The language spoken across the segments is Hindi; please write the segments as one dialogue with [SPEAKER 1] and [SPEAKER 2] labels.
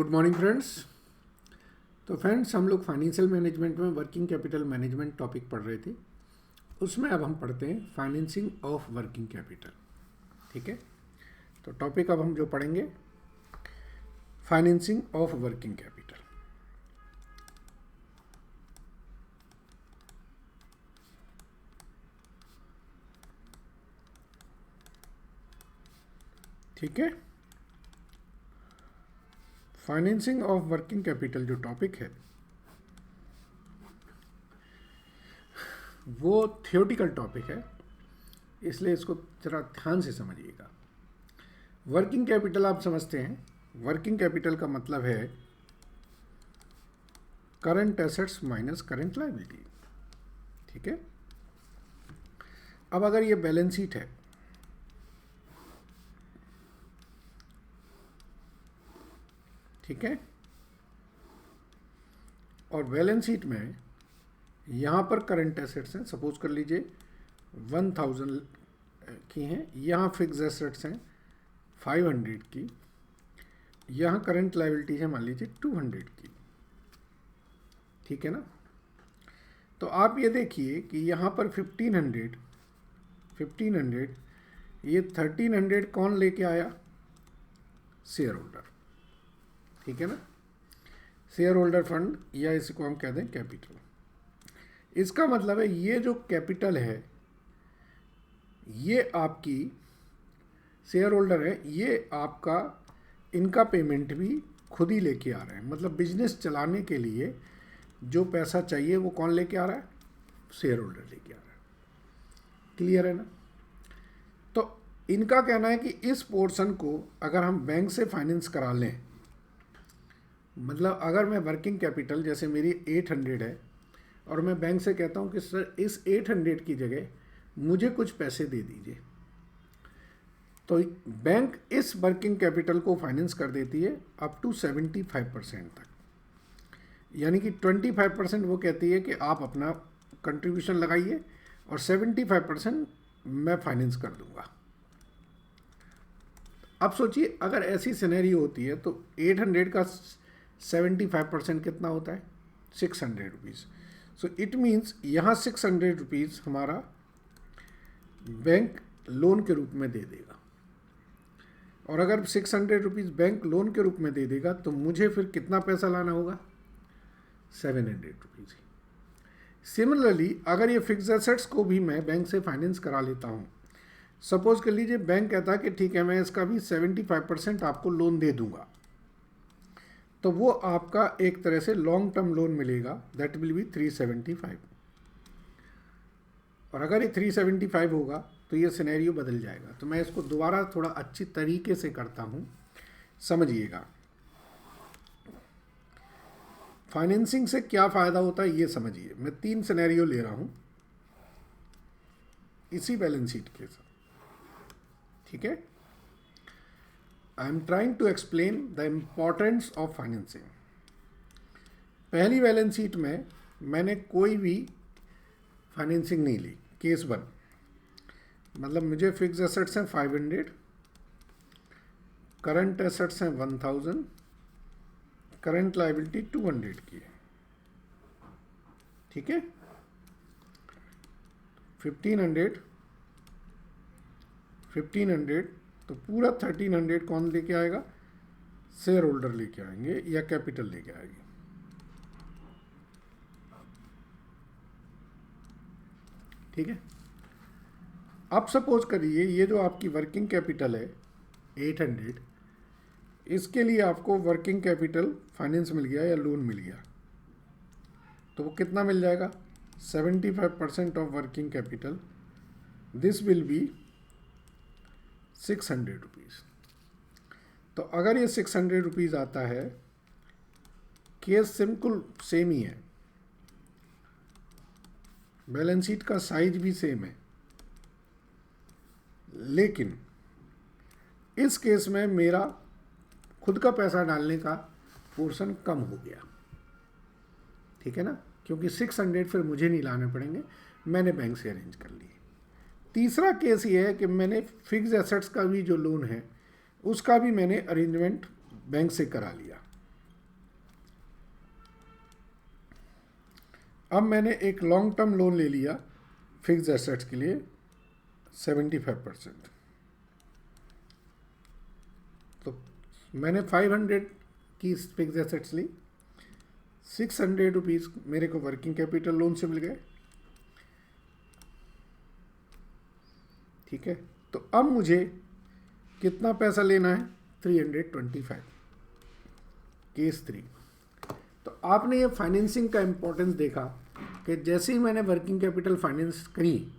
[SPEAKER 1] Good morning friends. तो फ्रेंड्स, हम लोग फाइनेंशियल मैनेजमेंट में वर्किंग कैपिटल मैनेजमेंट टॉपिक पढ़ रहे थे। उसमें अब हम पढ़ते हैं फाइनेंसिंग ऑफ वर्किंग कैपिटल। ठीक है, तो टॉपिक अब हम जो पढ़ेंगे फाइनेंसिंग ऑफ वर्किंग कैपिटल। ठीक है, फाइनेंसिंग ऑफ वर्किंग कैपिटल जो टॉपिक है वो थियोटिकल टॉपिक है, इसलिए इसको जरा ध्यान से समझिएगा। वर्किंग कैपिटल आप समझते हैं, वर्किंग कैपिटल का मतलब है current assets minus current liability. ठीक है, अब अगर ये बैलेंस शीट है, ठीक है, और बैलेंस शीट में यहाँ पर करंट एसेट्स हैं, सपोज कर लीजिए 1000 की हैं, यहाँ फिक्स एसेट्स हैं 500 की, यहाँ करंट लायबिलिटी है मान लीजिए 200 की। ठीक है ना, तो आप ये देखिए कि यहाँ पर 1500 ये 1300 कौन लेके आया? Share holder. ठीक है ना, शेयर होल्डर फंड, या इसको हम कह दें कैपिटल। इसका मतलब है ये जो कैपिटल है ये आपकी शेयर होल्डर है, ये आपका इनका पेमेंट भी खुद ही लेके आ रहे हैं। मतलब बिजनेस चलाने के लिए जो पैसा चाहिए वो कौन लेके आ रहा है? शेयर होल्डर लेके आ रहा है। क्लियर है ना? तो इनका कहना है कि इस पोर्शन को अगर हम बैंक से फाइनेंस करा लें, मतलब अगर मैं वर्किंग कैपिटल जैसे मेरी 800 है और मैं बैंक से कहता हूँ कि सर इस 800 की जगह मुझे कुछ पैसे दे दीजिए, तो बैंक इस वर्किंग कैपिटल को फाइनेंस कर देती है अप टू 75% तक। यानी कि 25% वो कहती है कि आप अपना कंट्रीब्यूशन लगाइए और 75% मैं फाइनेंस कर दूंगा। अब सोचिए अगर ऐसी सिनेरियो होती है तो 800 का 75% कितना होता है? 600 रुपीज़। सो इट मीन्स यहाँ 600 रुपीज़ हमारा बैंक लोन के रूप में दे देगा, और अगर 600 रुपीज़ बैंक लोन के रूप में दे देगा तो मुझे फिर कितना पैसा लाना होगा? 700 रुपीज़। सिमिलरली अगर ये फिक्स एसेट्स को भी मैं बैंक से फाइनेंस करा लेता हूँ, सपोज कर लीजिए बैंक कहता है कि ठीक है मैं इसका भी 75% आपको लोन दे दूंगा, तो वो आपका एक तरह से लॉन्ग टर्म लोन मिलेगा, दैट विल बी 375। और अगर ये 375 होगा तो ये सिनेरियो बदल जाएगा। तो मैं इसको दोबारा थोड़ा अच्छी तरीके से करता हूँ, समझिएगा। फाइनेंसिंग से क्या फ़ायदा होता है ये समझिए। मैं 3 सिनेरियो ले रहा हूँ इसी बैलेंस शीट के साथ। ठीक है, I am trying to explain the importance of financing. पहली बैलेंस शीट में मैंने कोई भी फाइनेंसिंग नहीं ली। केस 1, मतलब मुझे फिक्स एसेट्स हैं 500, करंट एसेट्स हैं 1000, करंट लायबिलिटी 200 की है। ठीक है, 1500 तो पूरा 1300 कौन लेके आएगा? शेयर होल्डर लेके आएंगे या कैपिटल लेके आएगी। ठीक है, अब सपोज करिए ये जो आपकी वर्किंग कैपिटल है 800, इसके लिए आपको वर्किंग कैपिटल फाइनेंस मिल गया या लोन मिल गया, तो वो कितना मिल जाएगा? 75% of working capital, this will be 600 rupees. तो अगर ये 600 रुपीज़ आता है, केस सिंपल सेम ही है, बैलेंस शीट का साइज भी सेम है, लेकिन इस केस में मेरा खुद का पैसा डालने का पोर्शन कम हो गया। ठीक है ना, क्योंकि 600 फिर मुझे नहीं लाने पड़ेंगे, मैंने बैंक से अरेंज कर लिए। तीसरा केस ये है कि मैंने फिक्स एसेट्स का भी जो लोन है उसका भी मैंने अरेंजमेंट बैंक से करा लिया। अब मैंने एक लॉन्ग टर्म लोन ले लिया फिक्स एसेट्स के लिए 75%। तो मैंने 500 की फिक्स एसेट्स ली, 600 रुपीज़ मेरे को वर्किंग कैपिटल लोन से मिल गए। ठीक है, तो अब मुझे कितना पैसा लेना है? 325, केस 3। तो आपने ये फाइनेंसिंग का इम्पोर्टेंस देखा कि जैसे ही मैंने वर्किंग कैपिटल फाइनेंस करी,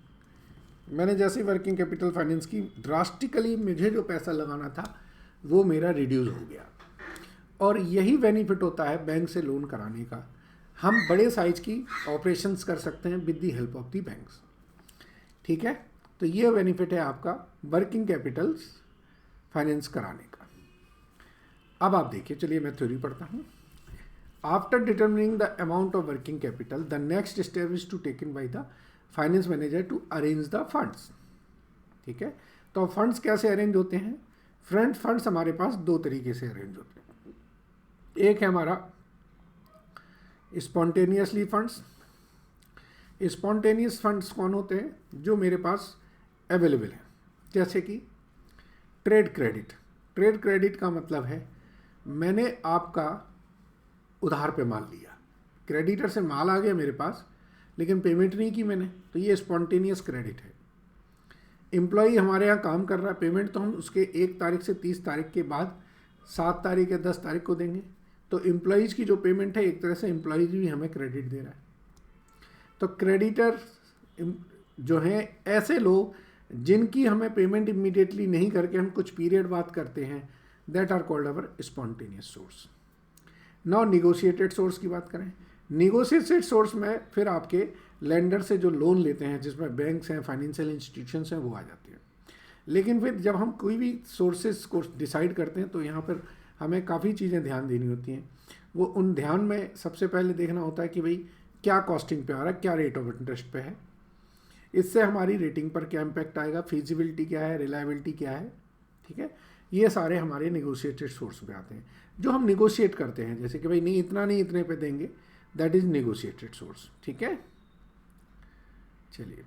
[SPEAKER 1] मैंने जैसे ही वर्किंग कैपिटल फाइनेंस की, ड्रास्टिकली मुझे जो पैसा लगाना था वो मेरा रिड्यूस हो गया। और यही बेनिफिट होता है बैंक से लोन कराने का। हम बड़े साइज की ऑपरेशंस कर सकते हैं with the help of the banks. ठीक है, तो ये बेनिफिट है आपका वर्किंग कैपिटल फाइनेंस कराने का। अब आप देखिए, चलिए मैं थ्योरी पढ़ता हूँ। After determining the amount of working capital, the next step is to taken by the finance manager to arrange the funds. ठीक है, तो फंड्स कैसे अरेंज होते हैं? फंड्स हमारे पास दो तरीके से अरेंज होते हैं। एक है हमारा स्पॉन्टेनियसली फंड्स। स्पॉन्टेनियस फंड्स कौन होते हैं? जो मेरे पास अवेलेबल है, जैसे कि ट्रेड क्रेडिट। ट्रेड क्रेडिट का मतलब है मैंने आपका उधार पे माल लिया, क्रेडिटर से माल आ गया मेरे पास लेकिन पेमेंट नहीं की मैंने, तो ये स्पॉन्टेनियस क्रेडिट है। एम्प्लॉई हमारे यहाँ काम कर रहा है, पेमेंट तो हम उसके 1 तारीख से 30 तारीख के बाद 7 तारीख या 10 तारीख को देंगे। तो एम्प्लॉयज़ की जो पेमेंट है, एक तरह से एम्प्लॉयज़ भी हमें क्रेडिट दे रहा है। तो क्रेडिटर जो हैं ऐसे लोग जिनकी हमें पेमेंट इमीडिएटली नहीं करके हम कुछ पीरियड बाद करते हैं, that are called our spontaneous source. Now negotiated source की बात करें। निगोशिएटेड सोर्स में फिर आपके लेंडर से जो लोन लेते हैं, जिसमें बैंक्स हैं, फाइनेंशियल इंस्टीट्यूशंस हैं, वो आ जाते हैं। लेकिन फिर जब हम कोई भी सोर्सेज को डिसाइड करते हैं तो यहाँ पर हमें काफ़ी चीज़ें ध्यान देनी होती हैं। वो उन ध्यान में सबसे पहले देखना होता है कि भाई क्या कॉस्टिंग पे आ रहा है, क्या रेट ऑफ इंटरेस्ट पे है, इससे हमारी रेटिंग पर क्या इम्पैक्ट आएगा, फिजिबिलिटी क्या है, रिलायबिलिटी क्या है। ठीक है, ये सारे हमारे निगोशिएटेड सोर्स पे आते हैं, जो हम निगोशिएट करते हैं। जैसे कि भाई नहीं, इतना नहीं, इतने पे देंगे, दैट इज निगोशिएटेड सोर्स। ठीक है, चलिए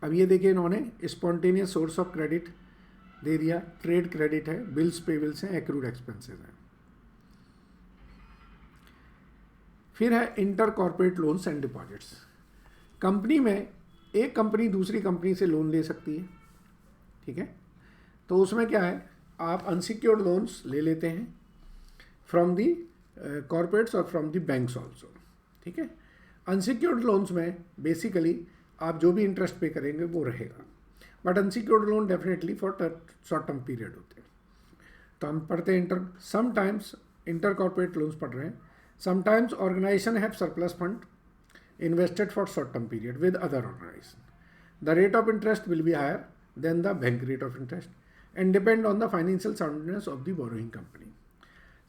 [SPEAKER 1] अब ये देखिए, इन्होंने स्पॉन्टेनियस सोर्स ऑफ क्रेडिट दे दिया, ट्रेड क्रेडिट है, बिल्स पेबल्स हैं, एक्रूड एक्सपेंसेस हैं। फिर है inter corporate loans and deposits. Company में एक कंपनी दूसरी कंपनी से लोन ले सकती है। ठीक है, तो उसमें क्या है, आप अनसिक्योर्ड लोन्स ले लेते हैं फ्रॉम दी कॉर्पोरेट्स और फ्रॉम दी बैंक्स ऑल्सो। ठीक है, अनसिक्योर्ड लोन्स में बेसिकली आप जो भी इंटरेस्ट पे करेंगे वो रहेगा, but unsecured loan definitely for short term period होते हैं। तो हम पढ़ते हैं समटाइम्स इंटर कॉर्पोरेट लोन्स पढ़ रहे हैं। Sometimes organisation have surplus fund invested for short term period with other organization. The rate of interest will be higher than the bank rate of interest and depend on the financial soundness of the borrowing company.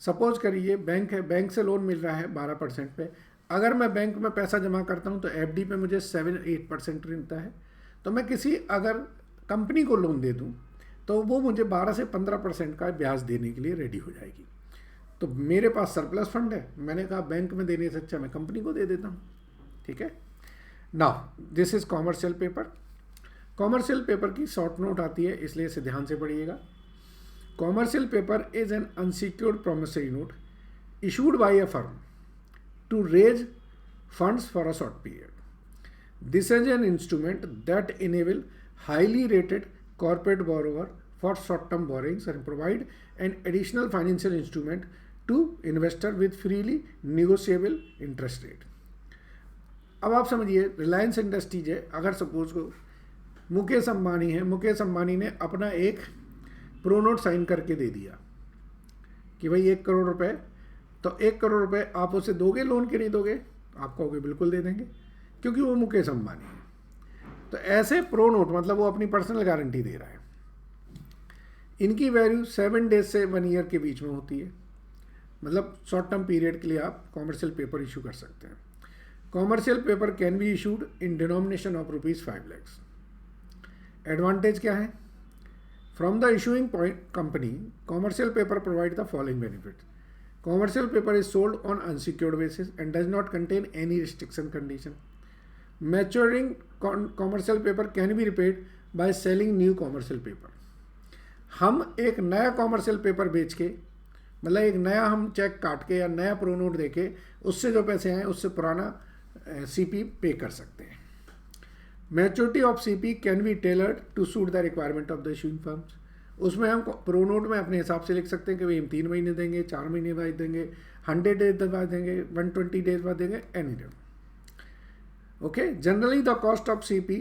[SPEAKER 1] Suppose करिए बैंक है, बैंक से लोन मिल रहा है 12% पे। अगर मैं बैंक में पैसा जमा करता हूँ तो एफडी पे मुझे 7-8% मिलता है। तो मैं किसी अगर कंपनी को लोन दे दूँ तो वो मुझे 12 से 15% का ब्याज देने के लिए रेडी हो जाएगी। तो मेरे पास सरप्लस फंड है, मैंने कहा बैंक में देने से अच्छा मैं कंपनी को दे देता हूँ। ठीक है, now this is commercial paper. Commercial paper की शॉर्ट नोट आती है, इसलिए इसे ध्यान से पढ़िएगा। Commercial paper is an unsecured promissory note issued by a firm to raise funds for a short period. This is an instrument that enable highly rated corporate borrower for short term borrowings and provide an additional financial instrument to investor with freely negotiable interest rate. अब आप समझिए, रिलायंस इंडस्ट्रीज है, अगर सपोज को मुकेश अंबानी है, मुकेश अंबानी ने अपना एक प्रो नोट साइन करके दे दिया कि भाई 1 करोड़ रुपए, तो 1 करोड़ रुपए आप उसे दोगे लोन के नहीं दोगे? आप कहोगे बिल्कुल दे देंगे, क्योंकि वो मुकेश अंबानी है। तो ऐसे प्रो नोट मतलब वो अपनी पर्सनल गारंटी दे रहा है। इनकी वैल्यू 7 डेज से 1 ईयर के बीच में होती है, मतलब शॉर्ट टर्म पीरियड के लिए आप कॉमर्शियल पेपर इशू कर सकते हैं। Commercial paper can be issued in denomination of ₹5 lakhs। Advantage क्या है? From the issuing point company, commercial paper provide the following benefit. Commercial paper is sold on unsecured basis and does not contain any restriction condition. Maturing commercial paper can be repaid by selling new commercial paper. हम एक नया कॉमर्शियल पेपर बेच के, मतलब एक नया हम चेक काट के या नया प्रो नोट दे के उससे जो पैसे आए उससे पुराना सीपी पे कर सकते हैं. Maturity of CP can be tailored to suit the requirement of the issuing firms. उसमें हम प्रो नोट में अपने हिसाब से लिख सकते हैं कि भाई हम 3 महीने देंगे, 4 महीने बाद देंगे, 100 डेज बाद देंगे, 120 डेज बाद देंगे, any day. Okay. Generally the cost of CP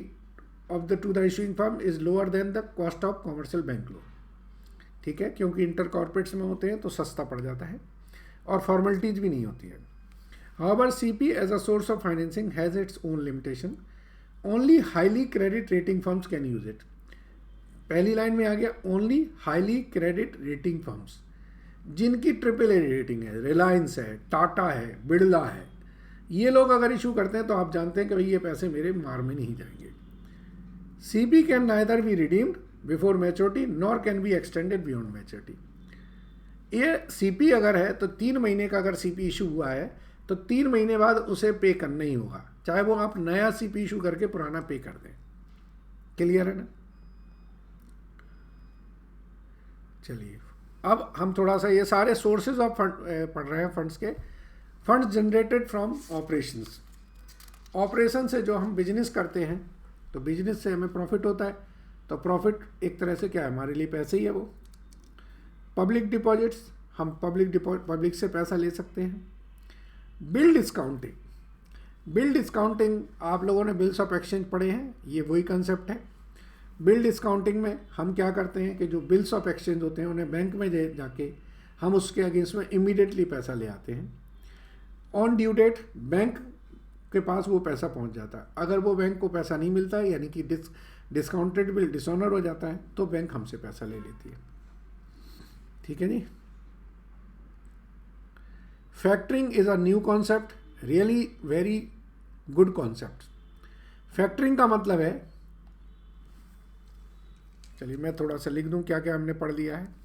[SPEAKER 1] of the two the issuing firm is lower than the cost of commercial bank loan. ठीक है, क्योंकि इंटर कॉर्पोरेट्स में होते हैं तो सस्ता पड़ जाता है और फॉर्मेलिटीज भी नहीं होती है. However CP as a source of financing has its own limitation. Only highly credit rating firms can use it. पहली लाइन में आ गया only highly credit rating firms, जिनकी ट्रिपल ए रेटिंग है, रिलायंस है, टाटा है, बिड़ला है, ये लोग अगर इशू करते हैं तो आप जानते हैं कि भाई ये पैसे मेरे मार में नहीं जाएंगे. CP can neither be redeemed before maturity nor can be extended beyond maturity. ये सीपी अगर है तो 3 महीने का अगर सीपी इशू हुआ है तो 3 महीने बाद उसे पे करना ही होगा, चाहे वो आप नया सीपी इशू करके पुराना पे कर दें. क्लियर है ना? चलिए अब हम थोड़ा सा ये सारे सोर्सेज ऑफ फंड पढ़ रहे हैं. फंड्स के, funds generated from operations. Operation से जो हम बिजनेस करते हैं तो बिजनेस से हमें प्रॉफिट होता है, तो प्रॉफिट एक तरह से क्या है, हमारे लिए पैसे ही है वो. पब्लिक डिपॉजिट्स, हम पब्लिक से पैसा ले सकते हैं. Bill discounting. बिल डिस्काउंटिंग आप लोगों ने बिल्स ऑफ एक्सचेंज पढ़े हैं, ये वही कंसेप्ट है. बिल डिस्काउंटिंग में हम क्या करते हैं कि जो बिल्स ऑफ एक्सचेंज होते हैं उन्हें बैंक में जाके हम उसके अगेंस्ट में इमीडिएटली पैसा ले आते हैं. ऑन ड्यू डेट बैंक के पास वो पैसा पहुंच जाता है. अगर वो बैंक को पैसा नहीं मिलता है, यानी कि डिस्काउंटेड बिल डिसऑनर हो जाता है, तो बैंक हमसे पैसा ले लेती है. ठीक है जी. Factoring is a new concept, really very good concept. Factoring का मतलब है, चलिए मैं थोड़ा सा लिख दूं क्या क्या हमने पढ़ लिया है.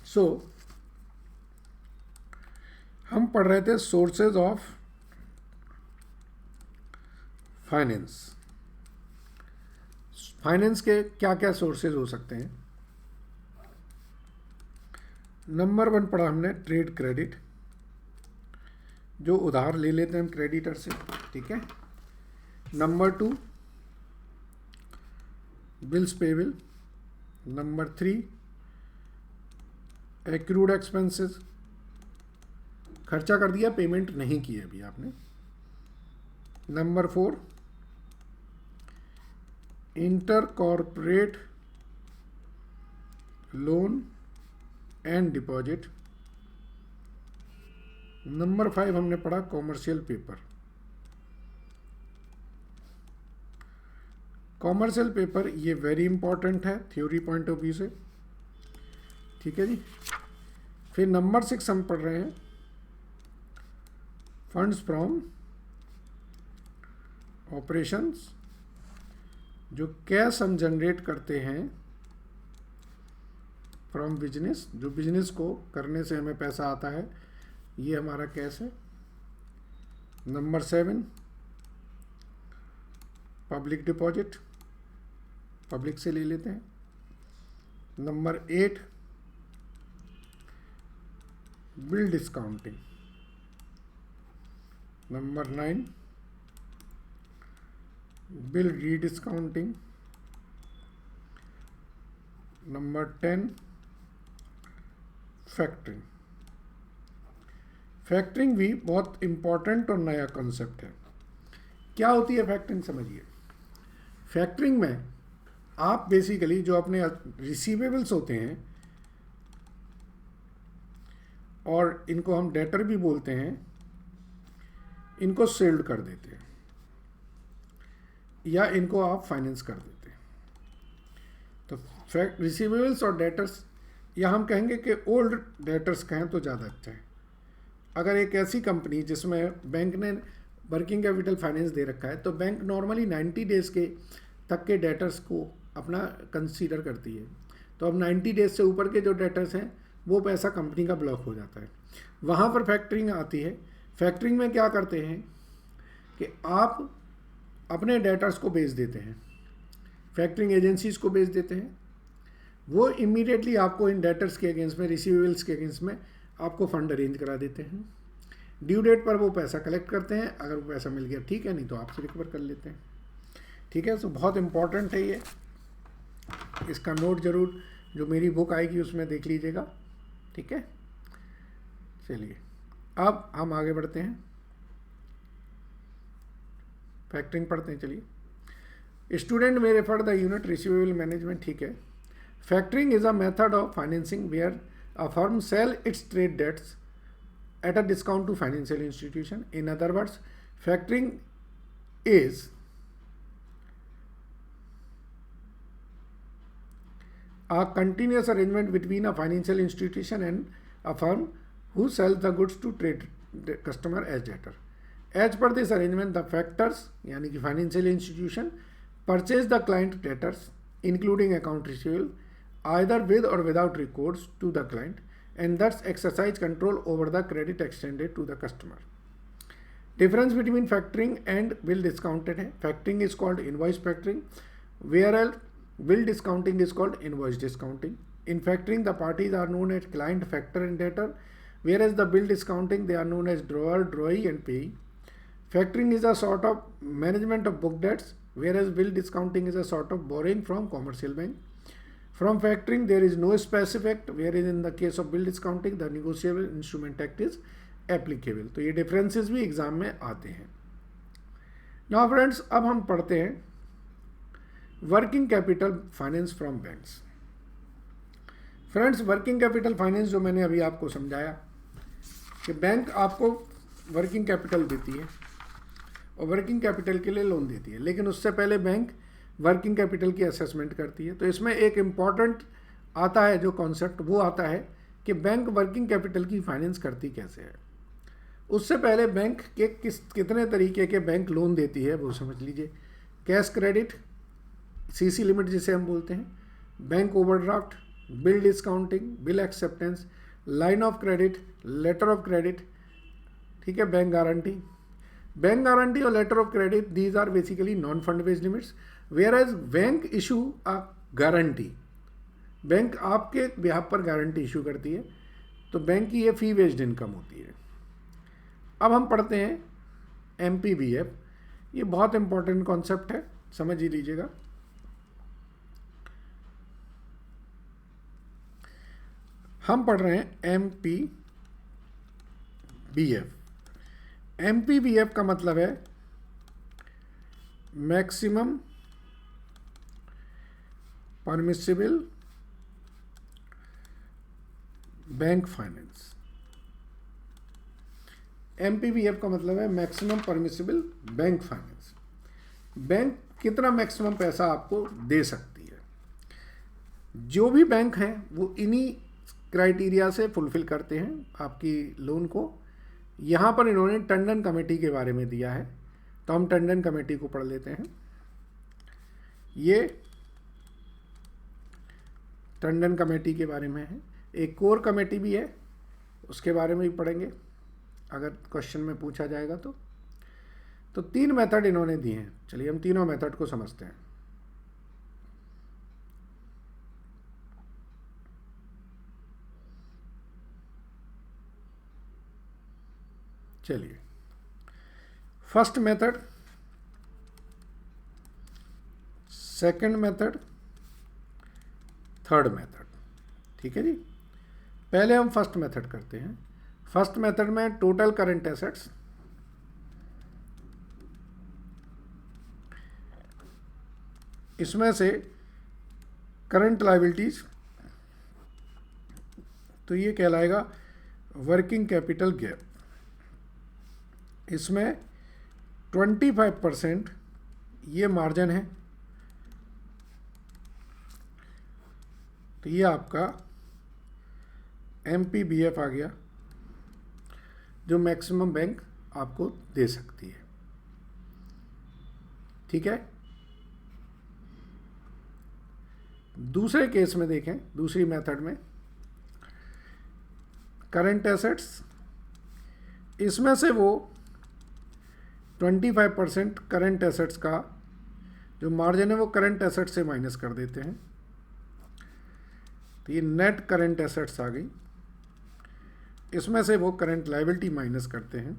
[SPEAKER 1] सो हम पढ़ रहे थे सोर्सेज ऑफ फाइनेंस. फाइनेंस के क्या क्या सोर्सेज हो सकते हैं. नंबर 1 पढ़ा हमने ट्रेड क्रेडिट, जो उधार ले लेते हैं हम क्रेडिटर से. ठीक है. Number 2 bills payable. Number 3 accrued expenses, खर्चा कर दिया, पेमेंट नहीं की अभी आपने. Number 4 inter corporate loan and deposit. Number 5 हमने पढ़ा कॉमर्शियल पेपर. कॉमर्शियल पेपर ये वेरी इंपॉर्टेंट है थ्योरी पॉइंट ऑफ व्यू से. ठीक है जी. फिर नंबर 6 हम पढ़ रहे हैं फंड्स फ्रॉम ऑपरेशंस, जो कैश हम जनरेट करते हैं फ्रॉम बिजनेस, जो बिजनेस को करने से हमें पैसा आता है, ये हमारा कैश है. नंबर 7 पब्लिक डिपॉजिट, पब्लिक से ले लेते हैं. Number 8 bill discounting. Number 9 bill rediscounting. Number 10 factoring. Factoring भी बहुत इंपॉर्टेंट और नया कॉन्सेप्ट है. क्या होती है फैक्टरिंग, समझिए. फैक्टरिंग में आप बेसिकली जो अपने रिसीवेबल्स होते हैं, और इनको हम डेटर भी बोलते हैं, इनको सेल्ड कर देते हैं या इनको आप फाइनेंस कर देते हैं. तो रिसीवेबल्स और डेटर्स, या हम कहेंगे कि ओल्ड डेटर्स कहें तो ज़्यादा अच्छा है. अगर एक ऐसी कंपनी जिसमें बैंक ने वर्किंग कैपिटल फाइनेंस दे रखा है, तो बैंक नॉर्मली 90 डेज के तक के डेटर्स को अपना कंसीडर करती है। तो अब 90 डेज से ऊपर के जो डेटर्स हैं वो पैसा कंपनी का ब्लॉक हो जाता है। वहाँ पर फैक्टरिंग आती है। फैक्टरिंग में क्या करते हैं कि आप अपने डेटर्स को बेच देते हैं, फैक्टरिंग एजेंसीज को बेच देते हैं, वो इमीडिएटली आपको इन डेटर्स के अगेंस्ट में, रिसीवेबल्स के अगेंस्ट में आपको फंड अरेंज करा देते हैं। ड्यू डेट पर वो पैसा कलेक्ट करते हैं, अगर वो पैसा मिल गया ठीक है, नहीं तो आपसे रिकवर कर लेते हैं। ठीक है, तो बहुत इंपॉर्टेंट है ये, इसका नोट जरूर जो मेरी बुक आएगी उसमें देख लीजिएगा। ठीक है, चलिए अब हम आगे बढ़ते हैं, फैक्टरिंग पढ़ते हैं। चलिए, स्टूडेंट में refer the unit receivable management. ठीक है, factoring is a method of financing where a firm sell its trade debts at a discount to financial institution. In other words, factoring is a continuous arrangement between a financial institution and a firm who sells the goods to trade customer as debtor. As per this arrangement, the factors यानी कि financial institution purchase the client debtors including account receivable either with or without recourse to the client and thus exercise control over the credit extended to the customer. Difference between factoring and bill discounting है, factoring is called invoice factoring, whereas bill discounting is called invoice discounting. In factoring, the parties are known as client, factor and debtor, whereas the bill discounting they are known as drawer, drawee and payee. Factoring is a sort of management of book debts, whereas bill discounting is a sort of borrowing from commercial bank. From factoring, there is no specific, whereas in the case of bill discounting, the negotiable instrument act is applicable. तो ये differences भी एग्जाम में आते हैं। Now friends, अब हम पढ़ते हैं working capital finance from banks. Friends, working capital finance जो मैंने अभी आपको समझाया कि बैंक आपको वर्किंग कैपिटल देती है और वर्किंग कैपिटल के लिए लोन देती है, लेकिन उससे पहले बैंक वर्किंग कैपिटल की असेसमेंट करती है। तो इसमें एक इम्पॉर्टेंट आता है जो कॉन्सेप्ट, वो आता है कि बैंक वर्किंग कैपिटल की फाइनेंस करती कैसे है। उससे पहले बैंक के कितने तरीके के बैंक लोन देती है वो समझ लीजिए। कैश क्रेडिट, सीसी लिमिट जिसे हम बोलते हैं, bank overdraft, bill discounting, bill acceptance, line of credit, letter of credit, ठीक है, बैंक गारंटी। बैंक गारंटी और letter of credit, these are basically non fund based limits, whereas bank issue a guarantee, bank आपके बिहाफ पर गारंटी इशू करती है, तो बैंक की ये फी बेस्ड इनकम होती है। अब हम पढ़ते हैं MPBF, ये बहुत इंपॉर्टेंट कॉन्सेप्ट है, समझ ही लीजिएगा। हम पढ़ रहे हैं MPBF। MPBF का मतलब है maximum permissible bank finance. MPBF का मतलब है maximum permissible bank finance. Bank कितना मैक्सिमम पैसा आपको दे सकती है। जो भी बैंक हैं वो इन्हीं क्राइटेरिया से फुलफिल करते हैं आपकी लोन को। यहाँ पर इन्होंने टंडन कमेटी के बारे में दिया है, तो हम टंडन कमेटी को पढ़ लेते हैं। ये टंडन कमेटी के बारे में है। एक कोर कमेटी भी है, उसके बारे में भी पढ़ेंगे अगर क्वेश्चन में पूछा जाएगा तो 3 मेथड इन्होंने दिए हैं। चलिए हम तीनों मेथड को समझते हैं। चलिए, first method, second method, third method. ठीक है जी, पहले हम फर्स्ट मेथड करते हैं। फर्स्ट मेथड में टोटल करंट एसेट्स, इसमें से करंट लायबिलिटीज, तो ये कहलाएगा वर्किंग कैपिटल गैप। इसमें 25% ये मार्जिन है, तो ये आपका MPBF आ गया, जो मैक्सिमम बैंक आपको दे सकती है। ठीक है। दूसरे केस में देखें, दूसरी मेथड में करंट एसेट्स, इसमें से वो 25% करंट एसेट्स का जो मार्जिन है वो करंट एसेट से माइनस कर देते हैं, तो ये नेट करंट एसेट्स आ गई। इसमें से वो करंट लायबिलिटी माइनस करते हैं,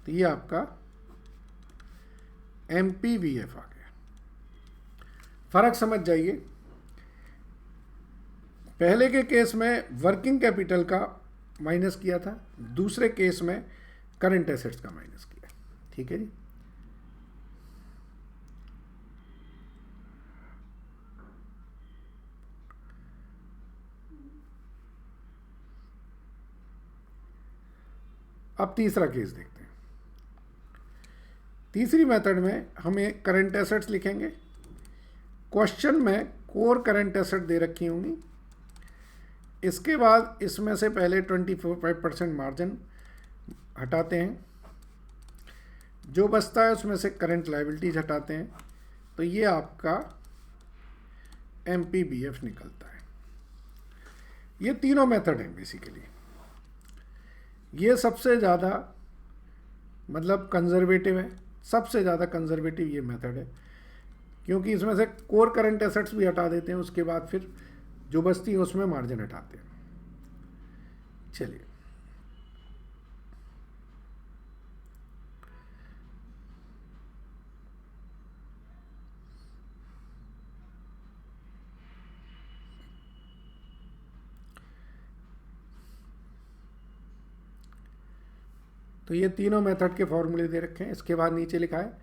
[SPEAKER 1] तो ये आपका MPVF आ गया। फर्क समझ जाइए, पहले के केस में वर्किंग कैपिटल का माइनस किया था, दूसरे केस में करंट एसेट्स का माइनस किया। ठीक है जी। अब तीसरा केस देखते हैं। तीसरी मेथड में हमें करंट एसेट्स लिखेंगे। क्वेश्चन में कोर करंट एसेट दे रखी होंगी, इसके बाद इसमें से पहले 25% मार्जिन हटाते हैं, जो बचता है उसमें से करंट लायबिलिटीज हटाते हैं, तो ये आपका MPBF निकलता है। ये तीनों मेथड हैं बेसिकली। ये सबसे ज़्यादा मतलब कंजर्वेटिव है, सबसे ज़्यादा कंजर्वेटिव ये मेथड है, क्योंकि इसमें से कोर करंट एसेट्स भी हटा देते हैं, उसके बाद फिर जो बचती है उसमें मार्जिन हटाते हैं। चलिए, तो ये तीनों मेथड के फॉर्मूले दे रखे हैं। इसके बाद नीचे लिखा है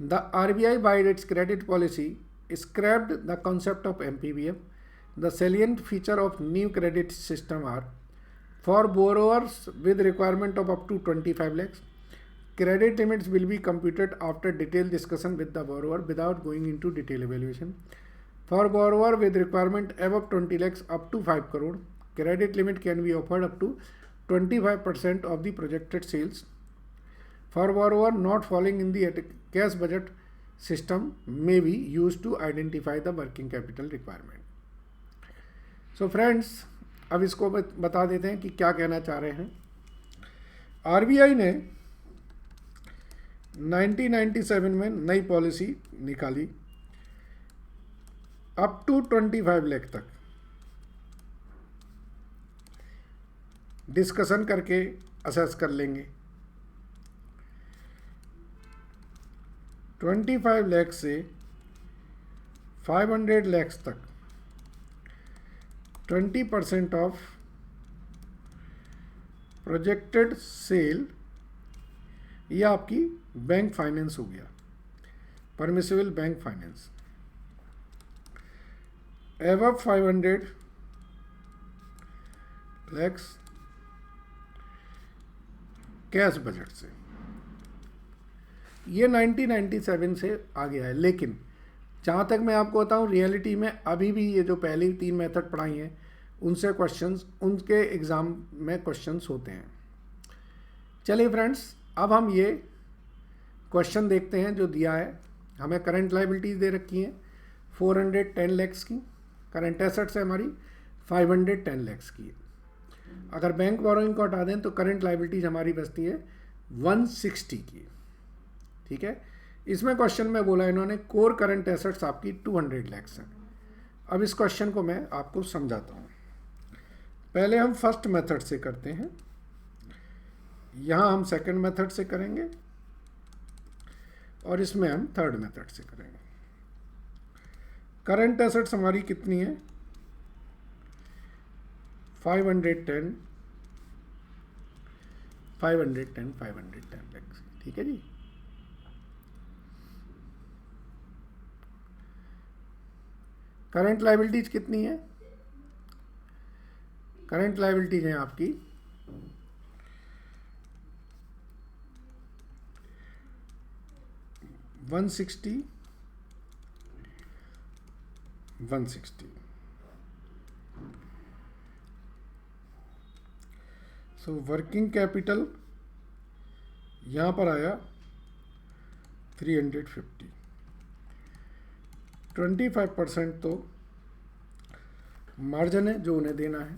[SPEAKER 1] the RBI by its credit policy scrapped the concept of MPBF. The salient feature of new credit system are for borrowers with requirement of up to 25 lakhs. Credit limits will be computed after detailed discussion with the borrower without going into detailed evaluation. For borrower with requirement above 20 lakhs up to 5 crore, credit limit can be offered up to 25% of the projected sales. For borrower not falling in the cash budget system may be used to identify the working capital requirement. So friends, अब इसको बता देते हैं कि क्या कहना चाह रहे हैं। RBI ने 1997 में नई पॉलिसी निकाली, अप टू 25 लाख तक डिस्कशन करके असेस कर लेंगे। 25 लाख से 500 लाख तक 20% ऑफ प्रोजेक्टेड सेल, ये आपकी बैंक फाइनेंस हो गया, permissible bank finance. Above 500 lakh cash budget से, ये 1997 से आ गया है। लेकिन जहाँ तक मैं आपको बताऊँ, रियलिटी में अभी भी ये जो पहली 3 मेथड पढ़ाई हैं उनसे क्वेश्चंस, उनके एग्ज़ाम में क्वेश्चंस होते हैं। चलिए फ्रेंड्स, अब हम ये क्वेश्चन देखते हैं जो दिया है। हमें करंट लायबिलिटीज़ दे रखी हैं 410 lakhs की, करंट एसेट्स है हमारी 510 lakhs की। अगर बैंक बोरोइंग को हटा दें तो करंट लायबिलिटीज हमारी बचती है 160 की। ठीक है, इसमें क्वेश्चन में बोला इन्होंने कोर करंट एसेट्स आपकी 200 lakhs हैं। अब इस क्वेश्चन को मैं आपको समझाता हूँ। पहले हम फर्स्ट मेथड से करते हैं, यहाँ हम सेकंड मेथड से करेंगे और इसमें हम थर्ड मेथड से करेंगे। करंट एसेट्स हमारी कितनी है 510 lakhs। ठीक है जी। करंट लायबिलिटीज कितनी है, करंट लायबिलिटीज है आपकी 160। सो वर्किंग कैपिटल यहाँ पर आया 350, 25% तो मार्जिन है जो उन्हें देना है,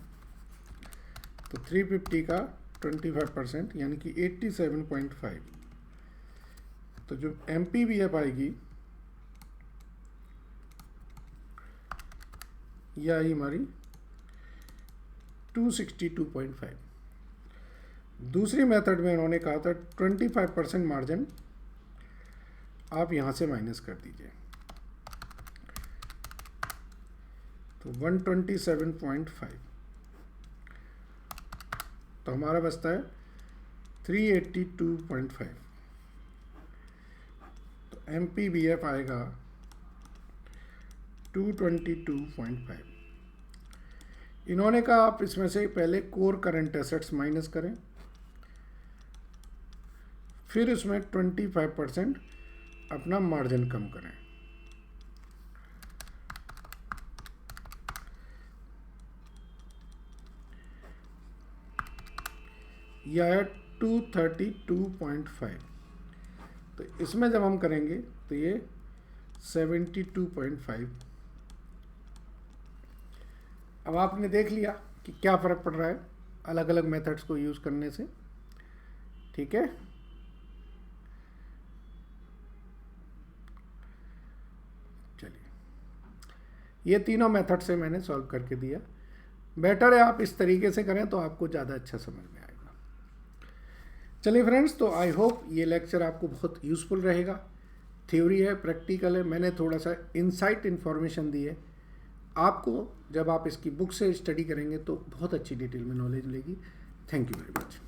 [SPEAKER 1] तो 350 का 25% यानी कि 87.5। तो जो MPBF आएगी यह आई हमारी 262.5। दूसरी मेथड में इन्होंने कहा था 25% मार्जिन आप यहाँ से माइनस कर दीजिए, तो 127.5, तो हमारा बचता है 382.5। तो MPBF आएगा 222.5। इन्होंने कहा आप इसमें से पहले कोर करंट एसेट्स माइनस करें, फिर उसमें 25% अपना मार्जिन कम करें। यह है 232.5। तो इसमें जब हम करेंगे तो ये 72.5। अब आपने देख लिया कि क्या फ़र्क पड़ रहा है अलग अलग मेथड्स को यूज़ करने से, ठीक है। चलिए, ये तीनों मेथड से मैंने सॉल्व करके दिया। बेटर है आप इस तरीके से करें तो आपको ज़्यादा अच्छा समझ में आएगा। चलिए फ्रेंड्स, तो आई होप ये लेक्चर आपको बहुत यूज़फुल रहेगा। थ्योरी है, प्रैक्टिकल है, मैंने थोड़ा सा इनसाइट इन्फॉर्मेशन दी है आपको। जब आप इसकी बुक से स्टडी करेंगे तो बहुत अच्छी डिटेल में नॉलेज मिलेगी। Thank you very much.